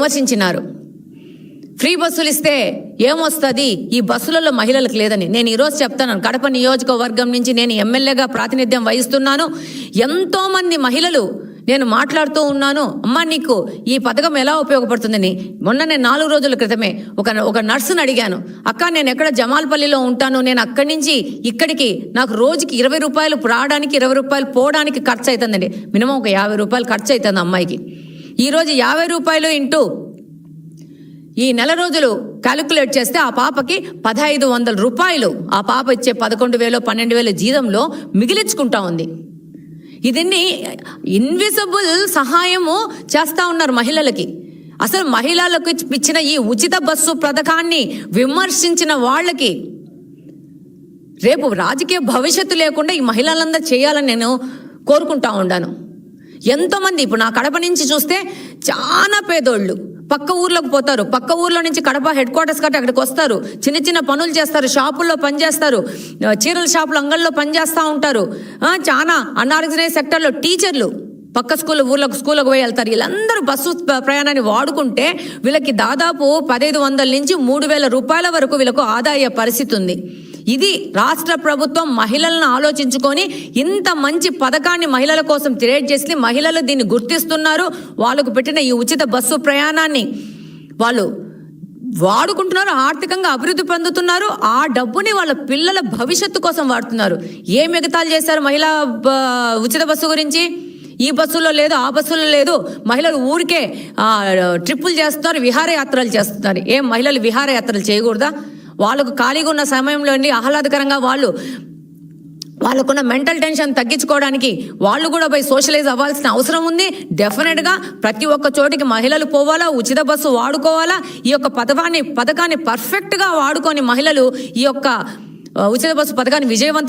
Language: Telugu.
విమర్శించినారు. ఫ్రీ బస్సులు ఇస్తే ఏమొస్తుంది, ఈ బస్సులలో మహిళలకు లేదని. నేను ఈరోజు చెప్తాను, కడప నియోజకవర్గం నుంచి నేను ఎమ్మెల్యేగా ప్రాతినిధ్యం వహిస్తున్నాను. ఎంతోమంది మహిళలు నేను మాట్లాడుతూ ఉన్నాను, అమ్మ నీకు ఈ పథకం ఎలా ఉపయోగపడుతుందని. మొన్న నేను 4 రోజుల క్రితమే ఒక నర్సుని అడిగాను, అక్క నేను ఎక్కడ జమాల్పల్లిలో ఉంటాను, నేను అక్కడి నుంచి ఇక్కడికి నాకు రోజుకి 20 రూపాయలు రావడానికి 20 రూపాయలు పోవడానికి ఖర్చు అవుతుందండి. మినిమం ఒక 50 రూపాయలు ఖర్చు అవుతుంది అమ్మాయికి. ఈరోజు 50 రూపాయలు ఇంటూ ఈ నెల రోజులు క్యాలిక్యులేట్ చేస్తే ఆ పాపకి 1500 రూపాయలు ఆ పాప ఇచ్చే 11,000 12,000 జీతంలో మిగిలించుకుంటా ఉంది. ఇదన్నీ ఇన్విజిబుల్ సహాయము చేస్తూ ఉన్నారు మహిళలకి. అసలు మహిళలకు ఇచ్చిన ఈ ఉచిత బస్సు పథకాన్ని విమర్శించిన వాళ్ళకి రేపు రాజకీయ భవిష్యత్తు లేకుండా ఈ మహిళలందరూ చేయాలని నేను కోరుకుంటా ఉన్నాను. ఎంతోమంది ఇప్పుడు నా కడప నుంచి చూస్తే చాలా పేదోళ్ళు పక్క ఊర్లోకి పోతారు, పక్క ఊర్లో నుంచి కడప హెడ్ క్వార్టర్స్ కట్టి అక్కడికి వస్తారు, చిన్న చిన్న పనులు చేస్తారు, షాపుల్లో పనిచేస్తారు, చీరల షాపులు అంగళ్ళలో పనిచేస్తూ ఉంటారు. చాలా అన్ఆర్గనైజ్ సెక్టర్లో టీచర్లు పక్క స్కూళ్ళకు పోయి వెళ్తారు. వీళ్ళందరూ బస్సు ప్రయాణాన్ని వాడుకుంటే వీళ్ళకి దాదాపు 1500 నుంచి 3000 రూపాయల వరకు వీళ్ళకు ఆదాయ పరిస్థితి ఉంది. ఇది రాష్ట్ర ప్రభుత్వం మహిళలను ఆలోచించుకొని ఇంత మంచి పథకాన్ని మహిళల కోసం క్రియేట్ చేసి మహిళలు దీన్ని గుర్తిస్తున్నారు. వాళ్ళకు పెట్టిన ఈ ఉచిత బస్సు ప్రయాణాన్ని వాళ్ళు వాడుకుంటున్నారు, ఆర్థికంగా అభివృద్ధి పొందుతున్నారు. ఆ డబ్బుని వాళ్ళ పిల్లల భవిష్యత్తు కోసం వాడుతున్నారు. ఏ మిగతాలు చేశారు మహిళా ఉచిత బస్సు గురించి? ఈ బస్సులో లేదు, ఆ బస్సులో లేదు. మహిళలు ఊరికే ట్రిప్పులు చేస్తున్నారు, విహారయాత్రలు చేస్తున్నారు. ఏం మహిళలు విహారయాత్రలు చేయకూడదా? వాళ్ళకు ఖాళీగా ఉన్న సమయంలో ఆహ్లాదకరంగా వాళ్ళకున్న మెంటల్ టెన్షన్ తగ్గించుకోవడానికి వాళ్ళు కూడా పోయి సోషలైజ్ అవ్వాల్సిన అవసరం ఉంది. డెఫినెట్గా ప్రతి ఒక్క చోటికి మహిళలు పోవాలా, ఉచిత బస్సు వాడుకోవాలా. ఈ యొక్క పథకాన్ని పర్ఫెక్ట్గా వాడుకొని మహిళలు ఈ యొక్క ఉచిత బస్సు పథకాన్ని విజయవంతం